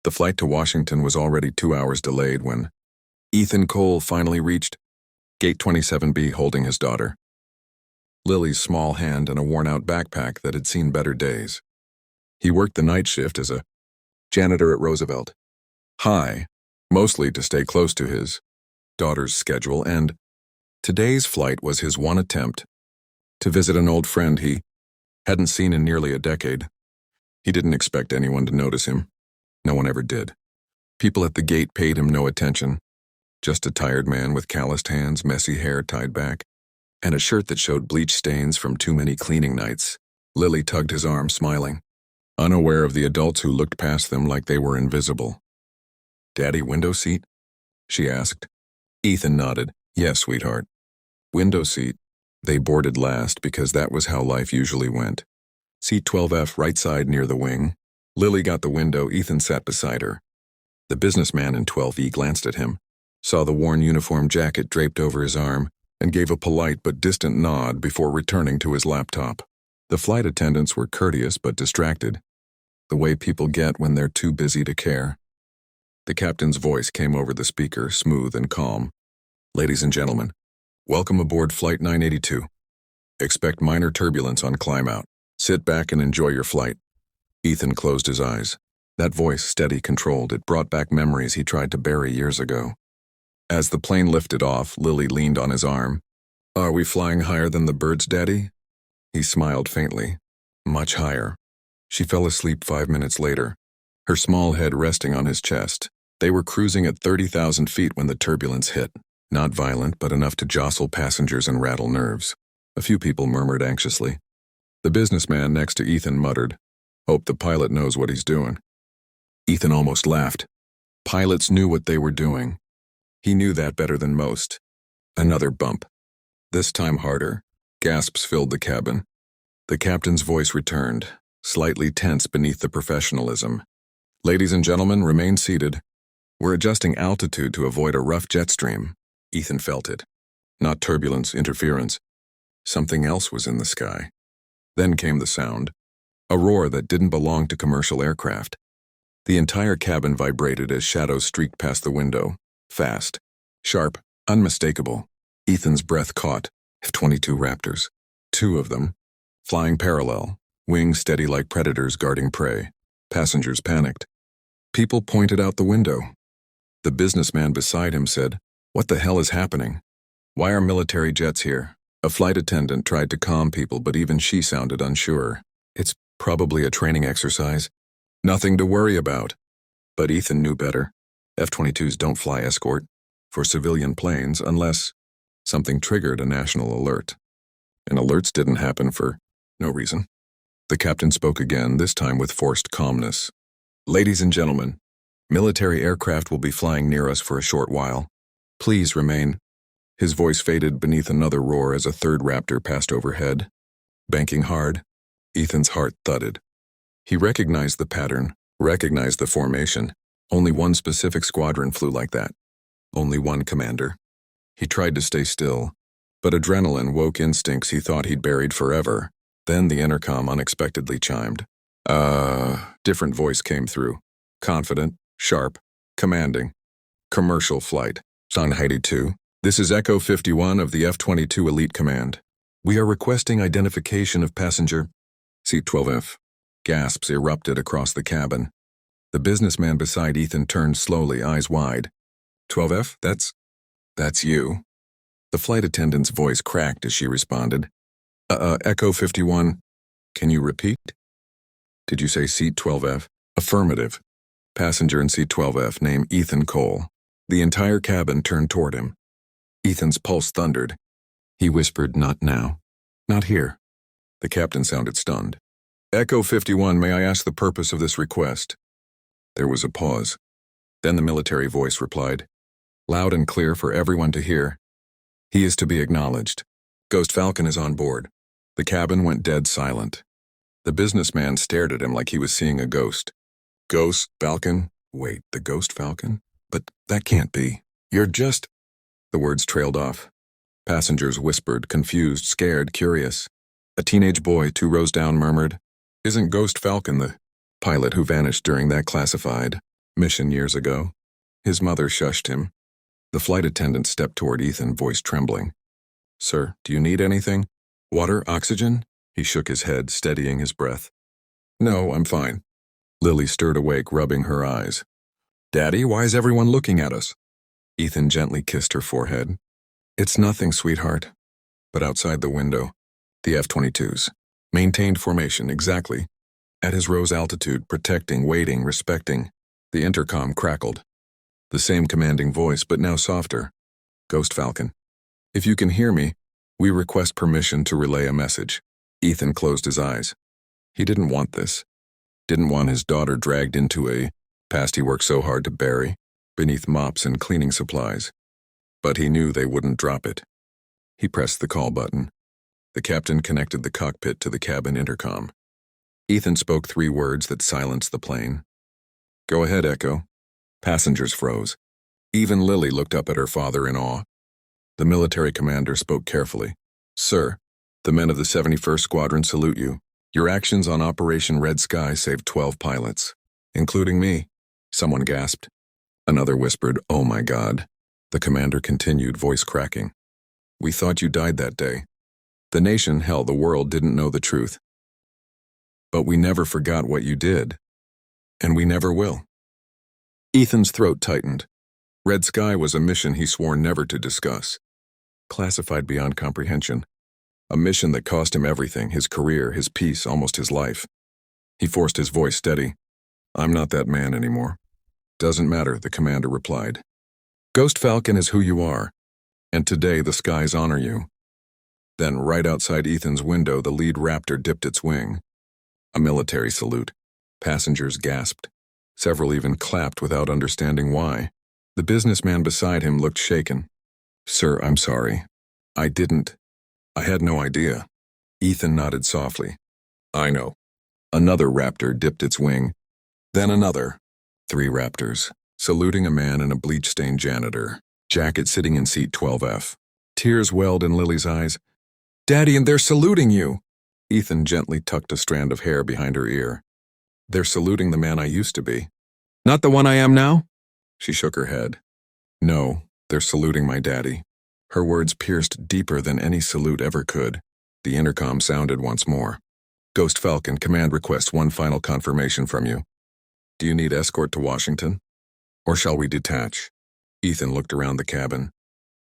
The flight to Washington was already 2 hours delayed when Ethan Cole finally reached Gate 27B holding his daughter. Lily's small hand and a worn-out backpack that had seen better days. He worked the night shift as a janitor at Roosevelt. High, mostly to stay close to his daughter's schedule, and today's flight was his one attempt to visit an old friend he hadn't seen in nearly a decade. He didn't expect anyone to notice him. No one ever did. People at the gate paid him no attention. Just a tired man with calloused hands, messy hair tied back, and a shirt that showed bleach stains from too many cleaning nights. Lily tugged his arm, smiling, unaware of the adults who looked past them like they were invisible. "Daddy, window seat?" she asked. Ethan nodded. "Yes, sweetheart." Window seat. They boarded last because that was how life usually went. Seat 12F, right side near the wing. Lily got the window. Ethan sat beside her. The businessman in 12E glanced at him, saw the worn uniform jacket draped over his arm, and gave a polite but distant nod before returning to his laptop. The flight attendants were courteous but distracted, the way people get when they're too busy to care. The captain's voice came over the speaker, smooth and calm. "Ladies and gentlemen, welcome aboard Flight 982. Expect minor turbulence on climb out. Sit back and enjoy your flight." Ethan closed his eyes. That voice, steady, controlled, it brought back memories he tried to bury years ago. As the plane lifted off, Lily leaned on his arm. "Are we flying higher than the birds, Daddy?" He smiled faintly. "Much higher." She fell asleep 5 minutes later, her small head resting on his chest. They were cruising at 30,000 feet when the turbulence hit. Not violent, but enough to jostle passengers and rattle nerves. A few people murmured anxiously. The businessman next to Ethan muttered, "Hope the pilot knows what he's doing." Ethan almost laughed. Pilots knew what they were doing. He knew that better than most. Another bump. This time harder. Gasps filled the cabin. The captain's voice returned, slightly tense beneath the professionalism. "Ladies and gentlemen, remain seated. We're adjusting altitude to avoid a rough jet stream." Ethan felt it. Not turbulence, interference. Something else was in the sky. Then came the sound. A roar that didn't belong to commercial aircraft. The entire cabin vibrated as shadows streaked past the window. Fast, sharp, unmistakable. Ethan's breath caught. F-22 Raptors. 2 of them. Flying parallel, wings steady like predators guarding prey. Passengers panicked. People pointed out the window. The businessman beside him said, "What the hell is happening? Why are military jets here?" A flight attendant tried to calm people, but even she sounded unsure. "It's probably a training exercise. Nothing to worry about." But Ethan knew better. F-22s don't fly escort for civilian planes unless something triggered a national alert. And alerts didn't happen for no reason. The captain spoke again, this time with forced calmness. "Ladies and gentlemen, military aircraft will be flying near us for a short while. Please remain." His voice faded beneath another roar as a third Raptor passed overhead. Banking hard, Ethan's heart thudded. He recognized the pattern, recognized the formation. Only one specific squadron flew like that. Only one commander. He tried to stay still, but adrenaline woke instincts he thought he'd buried forever. Then the intercom unexpectedly chimed. Different voice came through. Confident, sharp, commanding. "Commercial flight. Shanghai 2. This is Echo 51 of the F-22 Elite Command. We are requesting identification of passenger Seat 12F. Gasps erupted across the cabin. The businessman beside Ethan turned slowly, eyes wide. 12F, that's you. The flight attendant's voice cracked as she responded. Echo 51. Can you repeat? Did you say Seat 12F? Affirmative. Passenger in Seat 12F, name Ethan Cole. The entire cabin turned toward him. Ethan's pulse thundered. He whispered, "Not now. Not here." The captain sounded stunned. "Echo 51, may I ask the purpose of this request?" There was a pause. Then the military voice replied, loud and clear for everyone to hear. "He is to be acknowledged. Ghost Falcon is on board." The cabin went dead silent. The businessman stared at him like he was seeing a ghost. "Ghost Falcon? Wait, the Ghost Falcon? But that can't be. You're just—" The words trailed off. Passengers whispered, confused, scared, curious. A teenage boy 2 rows down murmured, "Isn't Ghost Falcon the pilot who vanished during that classified Mission years ago. His mother shushed him. The flight attendant stepped toward Ethan, voice trembling. Sir, do you need anything? Water, oxygen? He shook his head, steadying his breath. No, I'm fine. Lily stirred awake, rubbing her eyes. Daddy, why is everyone looking at us? Ethan gently kissed her forehead. It's nothing, sweetheart. But outside the window, the F-22s maintained formation exactly at his rose altitude, protecting, waiting, respecting. The intercom crackled. The same commanding voice, but now softer. Ghost Falcon. If you can hear me, we request permission to relay a message. Ethan closed his eyes. He didn't want this. Didn't want his daughter dragged into a past he worked so hard to bury, beneath mops and cleaning supplies. But he knew they wouldn't drop it. He pressed the call button. The captain connected the cockpit to the cabin intercom. Ethan spoke 3 words that silenced the plane. Go ahead, Echo. Passengers froze. Even Lily looked up at her father in awe. The military commander spoke carefully. Sir, the men of the 71st Squadron salute you. Your actions on Operation Red Sky saved 12 pilots, including me. Someone gasped. Another whispered, oh my God. The commander continued, voice cracking. We thought you died that day. The nation, hell, the world didn't know the truth. But we never forgot what you did. And we never will. Ethan's throat tightened. Red Sky was a mission he swore never to discuss. Classified beyond comprehension. A mission that cost him everything, his career, his peace, almost his life. He forced his voice steady. I'm not that man anymore. Doesn't matter, the commander replied. Ghost Falcon is who you are, and today the skies honor you. Then, right outside Ethan's window, the lead Raptor dipped its wing. A military salute. Passengers gasped. Several even clapped without understanding why. The businessman beside him looked shaken. Sir, I'm sorry. I had no idea. Ethan nodded softly. I know. Another Raptor dipped its wing. Then another. 3 Raptors, saluting a man in a bleach-stained janitor jacket sitting in seat 12F. Tears welled in Lily's eyes. Daddy, and they're saluting you! Ethan gently tucked a strand of hair behind her ear. They're saluting the man I used to be. Not the one I am now? She shook her head. No, they're saluting my daddy. Her words pierced deeper than any salute ever could. The intercom sounded once more. Ghost Falcon, command requests one final confirmation from you. Do you need escort to Washington? Or shall we detach? Ethan looked around the cabin.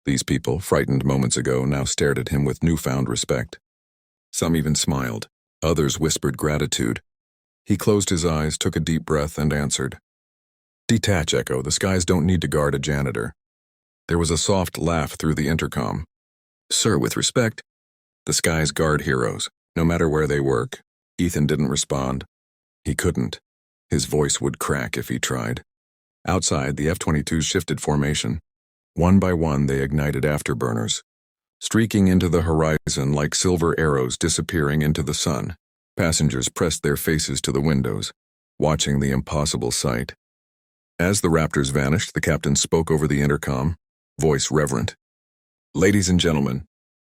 These people, frightened moments ago, now stared at him with newfound respect. Some even smiled. Others whispered gratitude. He closed his eyes, took a deep breath, and answered. Detach, Echo. The skies don't need to guard a janitor. There was a soft laugh through the intercom. Sir, with respect, the skies guard heroes, no matter where they work. Ethan didn't respond. He couldn't. His voice would crack if he tried. Outside, the F-22s shifted formation. One by one, they ignited afterburners, streaking into the horizon like silver arrows disappearing into the sun. Passengers pressed their faces to the windows, watching the impossible sight. As the Raptors vanished, the captain spoke over the intercom, voice reverent. Ladies and gentlemen,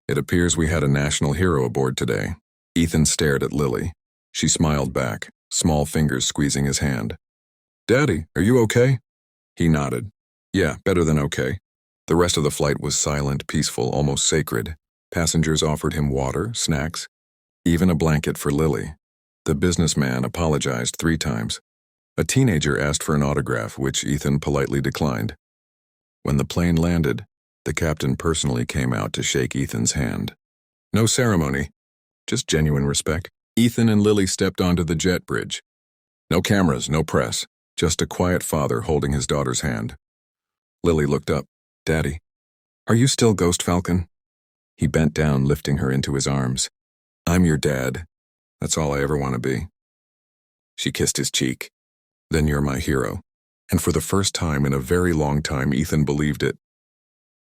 it appears we had a national hero aboard today. Ethan stared at Lily. She smiled back, small fingers squeezing his hand. Daddy, are you okay? He nodded. Yeah, better than okay. The rest of the flight was silent, peaceful, almost sacred. Passengers offered him water, snacks, even a blanket for Lily. The businessman apologized 3 times. A teenager asked for an autograph, which Ethan politely declined. When the plane landed, the captain personally came out to shake Ethan's hand. No ceremony, just genuine respect. Ethan and Lily stepped onto the jet bridge. No cameras, no press, just a quiet father holding his daughter's hand. Lily looked up. Daddy, are you still Ghost Falcon? He bent down, lifting her into his arms. I'm your dad. That's all I ever want to be. She kissed his cheek. Then you're my hero. And for the first time in a very long time, Ethan believed it.